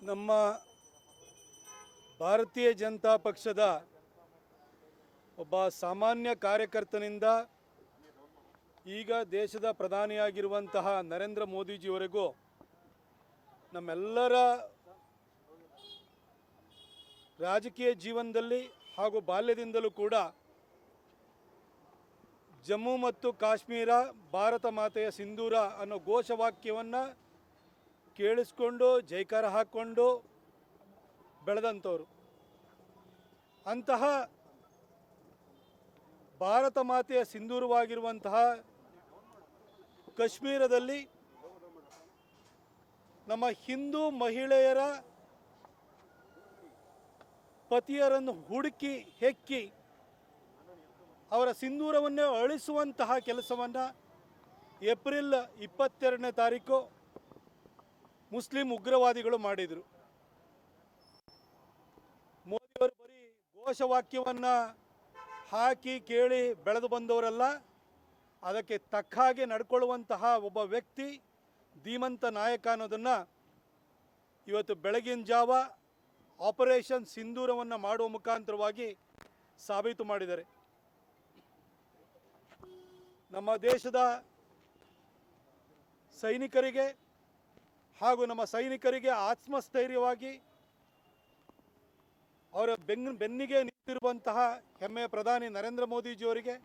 ನಮ್ಮ ಭಾರತೀಯ ಜನತಾ ಪಕ್ಷದ ಒಬ್ಬ ಸಾಮಾನ್ಯ ಕಾರ್ಯಕರ್ತನಿಂದ ಈಗ ದೇಶದ ಪ್ರಧಾನಿಯಾಗಿರುವಂತಹ ನರೇಂದ್ರ ಮೋದಿಜಿಯವರೆಗೂ ನಮ್ಮೆಲ್ಲರ ರಾಜಕೀಯ ಜೀವನದಲ್ಲಿ ಹಾಗೂ ಬಾಲ್ಯದಿಂದಲೂ ಕೂಡ ಜಮ್ಮು ಮತ್ತು ಕಾಶ್ಮೀರ ಭಾರತ ಮಾತೆಯ ಸಿಂಧೂರ ಅನ್ನೋ ಘೋಷವಾಕ್ಯವನ್ನು ಕೇಳಿಸ್ಕೊಂಡು ಜೈಕಾರ ಹಾಕ್ಕೊಂಡು ಬೆಳೆದಂಥವ್ರು. ಅಂತಹ ಭಾರತ ಮಾತೆಯ ಸಿಂಧೂರವಾಗಿರುವಂತಹ ಕಾಶ್ಮೀರದಲ್ಲಿ ನಮ್ಮ ಹಿಂದೂ ಮಹಿಳೆಯರ ಪತಿಯರನ್ನು ಹುಡುಕಿ ಹೆಕ್ಕಿ ಅವರ ಸಿಂಧೂರವನ್ನೇ ಅಳಿಸುವಂತಹ ಕೆಲಸವನ್ನು ಏಪ್ರಿಲ್ 22ನೇ ತಾರೀಕು ಮುಸ್ಲಿಂ ಉಗ್ರವಾದಿಗಳು ಮಾಡಿದರು. ಮೋದಿಯವರು ಬರೀ ಘೋಷವಾಕ್ಯವನ್ನು ಹಾಕಿ ಕೇಳಿ ಬೆಳೆದು ಬಂದವರಲ್ಲ, ಅದಕ್ಕೆ ತಕ್ಕ ಹಾಗೆ ನಡ್ಕೊಳ್ಳುವಂತಹ ಒಬ್ಬ ವ್ಯಕ್ತಿ, ಧೀಮಂತ ನಾಯಕ ಅನ್ನೋದನ್ನು ಇವತ್ತು ಬೆಳಗಿನ ಜಾವ ಆಪರೇಷನ್ ಸಿಂಧೂರವನ್ನು ಮಾಡುವ ಮುಖಾಂತರವಾಗಿ ಸಾಬೀತು ಮಾಡಿದ್ದಾರೆ. ನಮ್ಮ ದೇಶದ ಸೈನಿಕರಿಗೆ ಹಾಗೂ ನಮ್ಮ ಸೈನಿಕರಿಗೆ ಆತ್ಮಸ್ಥೈರ್ಯವಾಗಿ ಅವರ ಬೆನ್ನಿಗೆ ನಿಂತಿರುವಂತಹ ಹೆಮ್ಮೆಯ ಪ್ರಧಾನಿ ನರೇಂದ್ರ ಮೋದಿಜಿಯವರಿಗೆ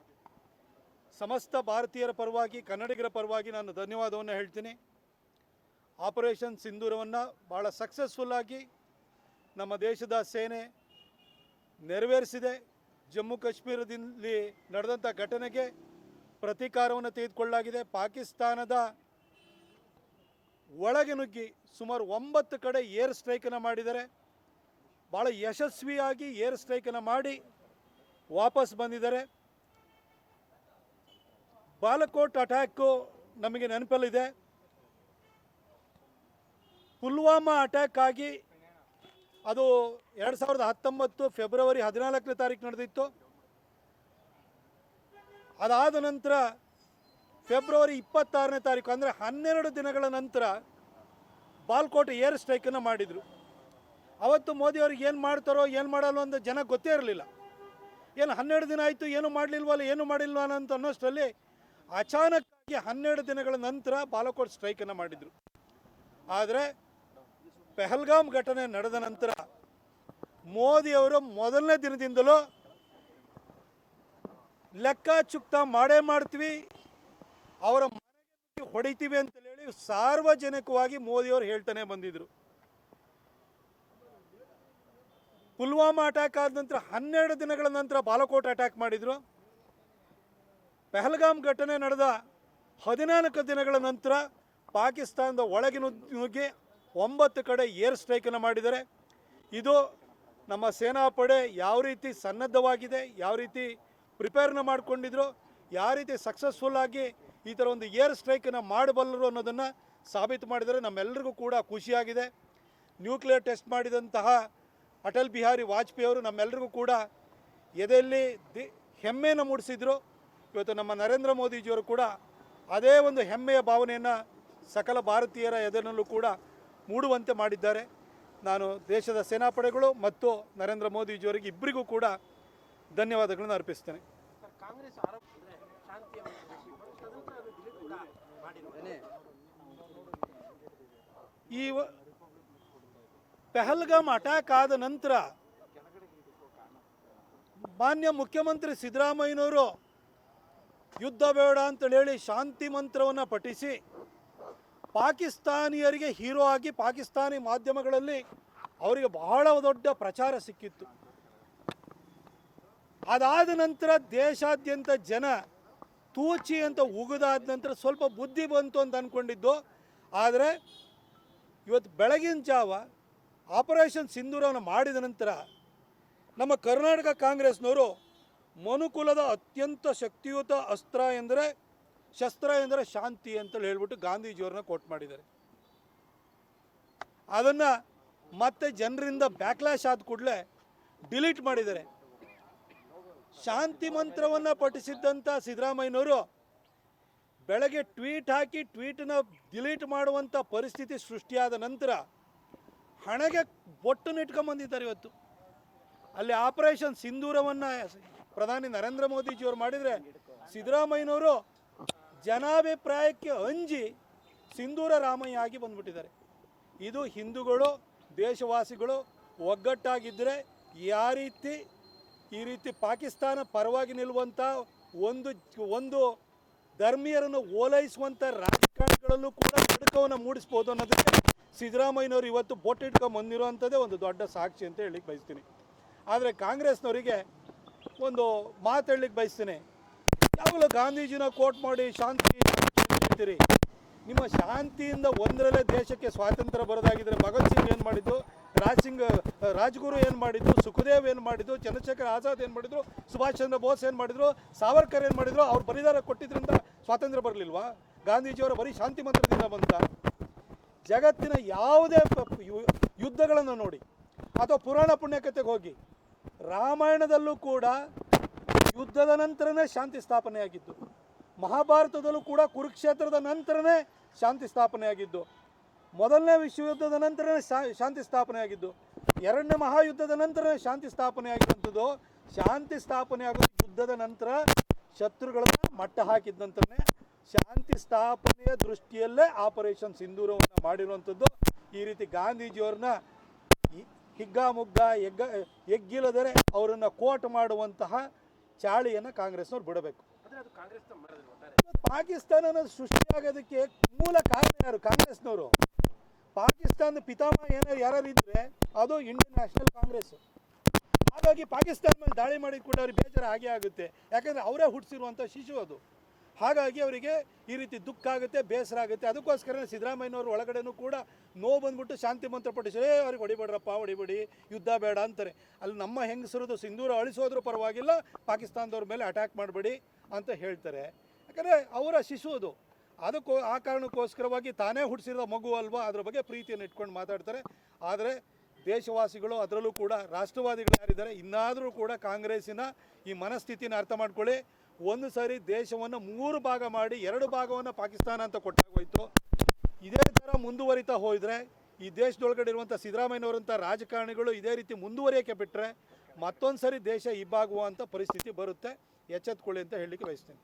ಸಮಸ್ತ ಭಾರತೀಯರ ಪರವಾಗಿ, ಕನ್ನಡಿಗರ ಪರವಾಗಿ ನಾನು ಧನ್ಯವಾದವನ್ನು ಹೇಳ್ತೀನಿ. ಆಪರೇಷನ್ ಸಿಂಧೂರವನ್ನು ಭಾಳ ಸಕ್ಸಸ್ಫುಲ್ಲಾಗಿ ನಮ್ಮ ದೇಶದ ಸೇನೆ ನೆರವೇರಿಸಿದೆ. ಜಮ್ಮು ಕಾಶ್ಮೀರದಲ್ಲಿ ನಡೆದಂಥ ಘಟನೆಗೆ ಪ್ರತೀಕಾರವನ್ನು ತೆಗೆದುಕೊಳ್ಳಲಾಗಿದೆ. ಪಾಕಿಸ್ತಾನದ ಒಳಗೆ ನುಗ್ಗಿ ಸುಮಾರು 9 ಕಡೆ ಏರ್ ಸ್ಟ್ರೈಕನ್ನು ಮಾಡಿದ್ದಾರೆ. ಭಾಳ ಯಶಸ್ವಿಯಾಗಿ ಏರ್ ಸ್ಟ್ರೈಕನ್ನು ಮಾಡಿ ವಾಪಸ್ ಬಂದಿದ್ದಾರೆ. ಬಾಲಕೋಟ್ ಅಟ್ಯಾಕು ನಮಗೆ ನೆನಪಲ್ಲಿದೆ. ಪುಲ್ವಾಮಾ ಅಟ್ಯಾಕ್ ಆಗಿ ಅದು 2019 ಫೆಬ್ರವರಿ 14ನೇ ತಾರೀಕು ನಡೆದಿತ್ತು. ಅದಾದ ನಂತರ ಫೆಬ್ರವರಿ 26ನೇ ತಾರೀಕು ಅಂದರೆ 12 ದಿನಗಳ ನಂತರ ಬಾಲ್ಕೋಟ್ ಏರ್ ಸ್ಟ್ರೈಕನ್ನು ಮಾಡಿದರು. ಅವತ್ತು ಮೋದಿಯವ್ರಿಗೆ ಏನು ಮಾಡ್ತಾರೋ ಏನು ಮಾಡಲ್ಲ ಅಂತ ಜನ ಗೊತ್ತೇ ಇರಲಿಲ್ಲ. ಏನು 12 ದಿನ ಆಯಿತು, ಏನು ಮಾಡಲಿಲ್ವಲ್ಲ, ಏನು ಮಾಡಿಲ್ವ ಅಂತ ಅನ್ನೋಷ್ಟರಲ್ಲಿ ಅಚಾನಕ್ಕಾಗಿ 12 ದಿನಗಳ ನಂತರ ಬಾಲಕೋಟ್ ಸ್ಟ್ರೈಕನ್ನು ಮಾಡಿದರು. ಆದರೆ ಪೆಹಲ್ಗಾಮ್ ಘಟನೆ ನಡೆದ ನಂತರ ಮೋದಿಯವರು ಮೊದಲನೇ ದಿನದಿಂದಲೂ ಲೆಕ್ಕಾಚುಕ್ತ ಮಾಡೇ ಮಾಡ್ತೀವಿ, ಅವರ ಮನೆಗೆ ಹೊಡಿತೀವಿ ಅಂತ ಹೇಳಿ ಸಾರ್ವಜನಿಕವಾಗಿ ಮೋದಿಯವರು ಹೇಳ್ತಾನೆ ಬಂದಿದ್ರು. ಪುಲ್ವಾಮಾ ಅಟ್ಯಾಕ್ ಆದ ನಂತರ 12 ದಿನಗಳ ನಂತರ ಬಾಲಕೋಟ್ ಅಟ್ಯಾಕ್ ಮಾಡಿದರು. ಪೆಹಲ್ಗಾಮ್ ಘಟನೆ ನಡೆದ 14 ದಿನಗಳ ನಂತರ ಪಾಕಿಸ್ತಾನದ ಒಳಗೆ ನುಗ್ಗಿ 9 ಕಡೆ ಏರ್ ಸ್ಟ್ರೈಕನ್ನು ಮಾಡಿದ್ದಾರೆ. ಇದು ನಮ್ಮ ಸೇನಾಪಡೆ ಯಾವ ರೀತಿ ಸನ್ನದ್ಧವಾಗಿದೆ, ಯಾವ ರೀತಿ ಪ್ರಿಪೇರ್ನ ಮಾಡಿಕೊಂಡಿದ್ರು, ಯಾವ ರೀತಿ ಸಕ್ಸಸ್ಫುಲ್ಲಾಗಿ ಈ ಥರ ಒಂದು ಏರ್ ಸ್ಟ್ರೈಕನ್ನು ಮಾಡಬಲ್ಲರು ಅನ್ನೋದನ್ನು ಸಾಬೀತು ಮಾಡಿದರೆ ನಮ್ಮೆಲ್ಲರಿಗೂ ಕೂಡ ಖುಷಿಯಾಗಿದೆ. ನ್ಯೂಕ್ಲಿಯರ್ ಟೆಸ್ಟ್ ಮಾಡಿದಂತಹ ಅಟಲ್ ಬಿಹಾರಿ ವಾಜಪೇಯಿ ಅವರು ನಮ್ಮೆಲ್ಲರಿಗೂ ಕೂಡ ಎದೆಯಲ್ಲಿ ಹೆಮ್ಮೆಯನ್ನು ಮೂಡಿಸಿದರು. ಇವತ್ತು ನಮ್ಮ ನರೇಂದ್ರ ಮೋದಿಜಿಯವರು ಕೂಡ ಅದೇ ಒಂದು ಹೆಮ್ಮೆಯ ಭಾವನೆಯನ್ನು ಸಕಲ ಭಾರತೀಯರ ಎದೆನಲ್ಲೂ ಕೂಡ ಮೂಡುವಂತೆ ಮಾಡಿದ್ದಾರೆ. ನಾನು ದೇಶದ ಸೇನಾಪಡೆಗಳು ಮತ್ತು ನರೇಂದ್ರ ಮೋದಿಜಿಯವರಿಗೆ ಇಬ್ಬರಿಗೂ ಕೂಡ ಧನ್ಯವಾದಗಳನ್ನು ಅರ್ಪಿಸ್ತೇನೆ. ಈ ಪೆಹಲ್ಗಾಮ್ ಅಟ್ಯಾಕ್ ಆದ ನಂತರ ಮಾನ್ಯ ಮುಖ್ಯಮಂತ್ರಿ ಸಿದ್ದರಾಮಯ್ಯನವರು ಯುದ್ಧ ಬೇಡ ಅಂತೇಳಿ ಶಾಂತಿ ಮಂತ್ರವನ್ನು ಪಠಿಸಿ ಪಾಕಿಸ್ತಾನಿಯರಿಗೆ ಹೀರೋ ಆಗಿ ಪಾಕಿಸ್ತಾನಿ ಮಾಧ್ಯಮಗಳಲ್ಲಿ ಅವರಿಗೆ ಬಹಳ ದೊಡ್ಡ ಪ್ರಚಾರ ಸಿಕ್ಕಿತ್ತು. ಅದಾದ ನಂತರ ದೇಶಾದ್ಯಂತ ಜನ ತೂಚಿ ಅಂತ ಉಗಿದಾದ ನಂತರ ಸ್ವಲ್ಪ ಬುದ್ಧಿ ಬಂತು ಅಂತ ಅಂದ್ಕೊಂಡಿದ್ದು. ಆದರೆ ಇವತ್ತು ಬೆಳಗಿನ ಜಾವ ಆಪರೇಷನ್ ಸಿಂಧೂರವನ್ನು ಮಾಡಿದ ನಂತರ ನಮ್ಮ ಕರ್ನಾಟಕ ಕಾಂಗ್ರೆಸ್ನವರು ಮನುಕುಲದ ಅತ್ಯಂತ ಶಕ್ತಿಯುತ ಶಸ್ತ್ರ ಎಂದರೆ ಶಾಂತಿ ಅಂತೇಳಿ ಹೇಳ್ಬಿಟ್ಟು ಗಾಂಧೀಜಿಯವ್ರನ್ನ ಕೋಟ್ ಮಾಡಿದ್ದಾರೆ. ಅದನ್ನು ಮತ್ತೆ ಜನರಿಂದ ಬ್ಯಾಕ್ಲ್ಯಾಶ್ ಆದ ಕೂಡಲೇ ಡಿಲೀಟ್ ಮಾಡಿದ್ದಾರೆ. ಶಾಂತಿ ಮಂತ್ರವನ್ನು ಪಠಿಸಿದ್ದಂಥ ಸಿದ್ದರಾಮಯ್ಯನವರು ಬೆಳಗ್ಗೆ ಟ್ವೀಟ್ ಹಾಕಿ ಟ್ವೀಟನ್ನು ಡಿಲೀಟ್ ಮಾಡುವಂಥ ಪರಿಸ್ಥಿತಿ ಸೃಷ್ಟಿಯಾದ ನಂತರ ಹಣೆಗೆ ಬೊಟ್ಟನ್ನು ಇಟ್ಕೊಂಬಂದಿದ್ದಾರೆ ಇವತ್ತು. ಅಲ್ಲಿ ಆಪರೇಷನ್ ಸಿಂಧೂರವನ್ನು ಪ್ರಧಾನಿ ನರೇಂದ್ರ ಮೋದಿಜಿಯವರು ಮಾಡಿದರೆ ಸಿದ್ದರಾಮಯ್ಯನವರು ಜನಾಭಿಪ್ರಾಯಕ್ಕೆ ಅಂಜಿ ಸಿಂಧೂರ ರಾಮಯ್ಯ ಆಗಿ ಬಂದ್ಬಿಟ್ಟಿದ್ದಾರೆ. ಇದು ಹಿಂದೂಗಳು ದೇಶವಾಸಿಗಳು ಒಗ್ಗಟ್ಟಾಗಿದ್ದರೆ ಈ ರೀತಿ ಪಾಕಿಸ್ತಾನ ಪರವಾಗಿ ನಿಲ್ಲುವಂಥ ಒಂದು ಧರ್ಮೀಯರನ್ನು ಓಲೈಸುವಂಥ ರಾಜಕಾರಣಿಗಳಲ್ಲೂ ಕೂಡ ನಡುಕವನ್ನು ಮೂಡಿಸ್ಬೋದು ಅನ್ನೋದಕ್ಕೆ ಸಿದ್ದರಾಮಯ್ಯನವರು ಇವತ್ತು ಬೊಟ್ಟಿಟ್ಕೊಂಡು ಬಂದಿರುವಂಥದ್ದೇ ಒಂದು ದೊಡ್ಡ ಸಾಕ್ಷಿ ಅಂತ ಹೇಳಲಿಕ್ಕೆ ಬಯಸ್ತೀನಿ. ಆದರೆ ಕಾಂಗ್ರೆಸ್ನವರಿಗೆ ಒಂದು ಮಾತು ಹೇಳಲಿಕ್ಕೆ ಬಯಸ್ತೀನಿ. ಯಾವಾಗಲೂ ಗಾಂಧೀಜಿನ ಕೋಟ್ ಮಾಡಿ ಶಾಂತಿ ಹೇಳ್ತೀರಿ. ನಿಮ್ಮ ಶಾಂತಿಯಿಂದ ಒಂದರಲ್ಲೇ ದೇಶಕ್ಕೆ ಸ್ವಾತಂತ್ರ್ಯ ಬರೋದಾಗಿದ್ದರೆ ಭಗತ್ ಸಿಂಗ್ ಏನು ಮಾಡಿದ್ದು, ರಾಜ್ಗುರು ಏನು ಮಾಡಿದ್ದು, ಸುಖದೇವ್ ಏನು ಮಾಡಿದ್ದು, ಚಂದ್ರಶೇಖರ್ ಆಜಾದ್ ಏನು ಮಾಡಿದ್ರು, ಸುಭಾಷ್ ಚಂದ್ರ ಬೋಸ್ ಏನು ಮಾಡಿದ್ರು, ಸಾವರ್ಕರ್ ಏನು ಮಾಡಿದ್ರು, ಅವ್ರು ಬಲಿದಾನ ಕೊಟ್ಟಿದ್ದರಿಂದ ಸ್ವಾತಂತ್ರ್ಯ ಬರಲಿಲ್ವಾ? ಗಾಂಧೀಜಿಯವರ ಬರೀ ಶಾಂತಿ ಮಂತ್ರದಿಂದ ಬಂತ? ಜಗತ್ತಿನ ಯಾವುದೇ ಯುದ್ಧಗಳನ್ನು ನೋಡಿ ಅಥವಾ ಪುರಾಣ ಪುಣ್ಯಕಥೆಗೆ ಹೋಗಿ, ರಾಮಾಯಣದಲ್ಲೂ ಕೂಡ ಯುದ್ಧದ ನಂತರನೇ ಶಾಂತಿ ಸ್ಥಾಪನೆಯಾಗಿದ್ದು, ಮಹಾಭಾರತದಲ್ಲೂ ಕೂಡ ಕುರುಕ್ಷೇತ್ರದ ನಂತರನೇ ಶಾಂತಿ ಸ್ಥಾಪನೆಯಾಗಿದ್ದು, ಮೊದಲನೇ ವಿಶ್ವಯುದ್ಧದ ನಂತರನೇ ಶಾಂತಿ ಸ್ಥಾಪನೆಯಾಗಿದ್ದು, ಎರಡನೇ ಮಹಾಯುದ್ಧದ ನಂತರ ಶಾಂತಿ ಸ್ಥಾಪನೆಯಾಗಿರುವಂಥದ್ದು. ಶಾಂತಿ ಸ್ಥಾಪನೆಯಾಗೋದು ಯುದ್ಧದ ನಂತರ ಶತ್ರುಗಳನ್ನು ಮಟ್ಟ ಹಾಕಿದ ನಂತರನೇ. ಶಾಂತಿ ಸ್ಥಾಪನೆಯ ದೃಷ್ಟಿಯಲ್ಲೇ ಆಪರೇಷನ್ ಸಿಂಧೂರವನ್ನು ಮಾಡಿರುವಂಥದ್ದು. ಈ ರೀತಿ ಗಾಂಧೀಜಿಯವ್ರನ್ನ ಹಿಗ್ಗಾಮುಗ್ಗ ಎಗ್ಗಿಲ್ಲದರೆ ಅವರನ್ನು ಕೋಟ್ ಮಾಡುವಂತಹ ಚಾಳಿಯನ್ನು ಕಾಂಗ್ರೆಸ್ನವ್ರು ಬಿಡಬೇಕು. ಪಾಕಿಸ್ತಾನ ಸೃಷ್ಟಿಯಾಗೋದಕ್ಕೆ ಮೂಲ ಕಾರಣ ಯಾರು? ಕಾಂಗ್ರೆಸ್ನವರು. ಪಾಕಿಸ್ತಾನದ ಪಿತಾಮಹ ಯಾರು ಇದ್ದರೆ ಅದು ಇಂಡಿಯನ್ ನ್ಯಾಷನಲ್ ಕಾಂಗ್ರೆಸ್. ಹಾಗಾಗಿ ಪಾಕಿಸ್ತಾನ ಮೇಲೆ ದಾಳಿ ಮಾಡಿದ ಕೂಡ ಅವ್ರಿಗೆ ಬೇಜಾರು ಆಗೇ ಆಗುತ್ತೆ. ಯಾಕಂದರೆ ಅವರೇ ಹುಟ್ಟಿಸಿರುವಂಥ ಶಿಶು ಅದು. ಹಾಗಾಗಿ ಅವರಿಗೆ ಈ ರೀತಿ ದುಃಖ ಆಗುತ್ತೆ, ಬೇಸರ ಆಗುತ್ತೆ. ಅದಕ್ಕೋಸ್ಕರ ಸಿದ್ದರಾಮಯ್ಯನವರು ಒಳಗಡೆನೂ ಕೂಡ ನೋವು ಬಂದ್ಬಿಟ್ಟು ಶಾಂತಿ ಮಂತ್ರ ಪಠಿಸೇ ಅವ್ರಿಗೆ ಹೊಡಿಬೇಡ್ರಪ್ಪ, ಹೊಡಿಬೇಡಿ, ಯುದ್ಧ ಬೇಡ ಅಂತಾರೆ. ಅಲ್ಲಿ ನಮ್ಮ ಹೆಂಗಸರದು ಸಿಂಧೂರ ಅಳಿಸೋದ್ರೂ ಪರವಾಗಿಲ್ಲ, ಪಾಕಿಸ್ತಾನದವ್ರ ಮೇಲೆ ಅಟ್ಯಾಕ್ ಮಾಡಬೇಡಿ ಅಂತ ಹೇಳ್ತಾರೆ. ಯಾಕಂದರೆ ಅವರ ಶಿಶು ಅದು. ಆ ಕಾರಣಕ್ಕೋಸ್ಕರವಾಗಿ ತಾನೇ ಹುಟ್ಟಿಸಿರೋ ಮಗು ಅಲ್ವಾ, ಅದ್ರ ಬಗ್ಗೆ ಪ್ರೀತಿಯನ್ನು ಇಟ್ಕೊಂಡು ಮಾತಾಡ್ತಾರೆ. ಆದರೆ ದೇಶವಾಸಿಗಳು, ಅದರಲ್ಲೂ ಕೂಡ ರಾಷ್ಟ್ರವಾದಿಗಳು ಯಾರಿದ್ದಾರೆ, ಇನ್ನಾದರೂ ಕೂಡ ಕಾಂಗ್ರೆಸ್ಸಿನ ಈ ಮನಸ್ಥಿತಿನ ಅರ್ಥ ಮಾಡ್ಕೊಳ್ಳಿ. ಒಂದು ಸಾರಿ ದೇಶವನ್ನು 3 ಭಾಗ ಮಾಡಿ 2 ಭಾಗವನ್ನು ಪಾಕಿಸ್ತಾನ ಅಂತ ಕೊಟ್ಟಾಗೋಯ್ತು. ಇದೇ ಥರ ಮುಂದುವರಿತಾ ಹೋದರೆ ಈ ದೇಶದೊಳಗಡೆ ಇರುವಂಥ ಸಿದ್ದರಾಮಯ್ಯನವರಂಥ ರಾಜಕಾರಣಿಗಳು ಇದೇ ರೀತಿ ಮುಂದುವರಿಯೋಕ್ಕೆ ಬಿಟ್ಟರೆ ಮತ್ತೊಂದು ಸಾರಿ ದೇಶ ಇಬ್ಬಾಗುವಂಥ ಪರಿಸ್ಥಿತಿ ಬರುತ್ತೆ. ಎಚ್ಚೆತ್ಕೊಳ್ಳಿ ಅಂತ ಹೇಳಲಿಕ್ಕೆ ಬಯಸ್ತೇನೆ.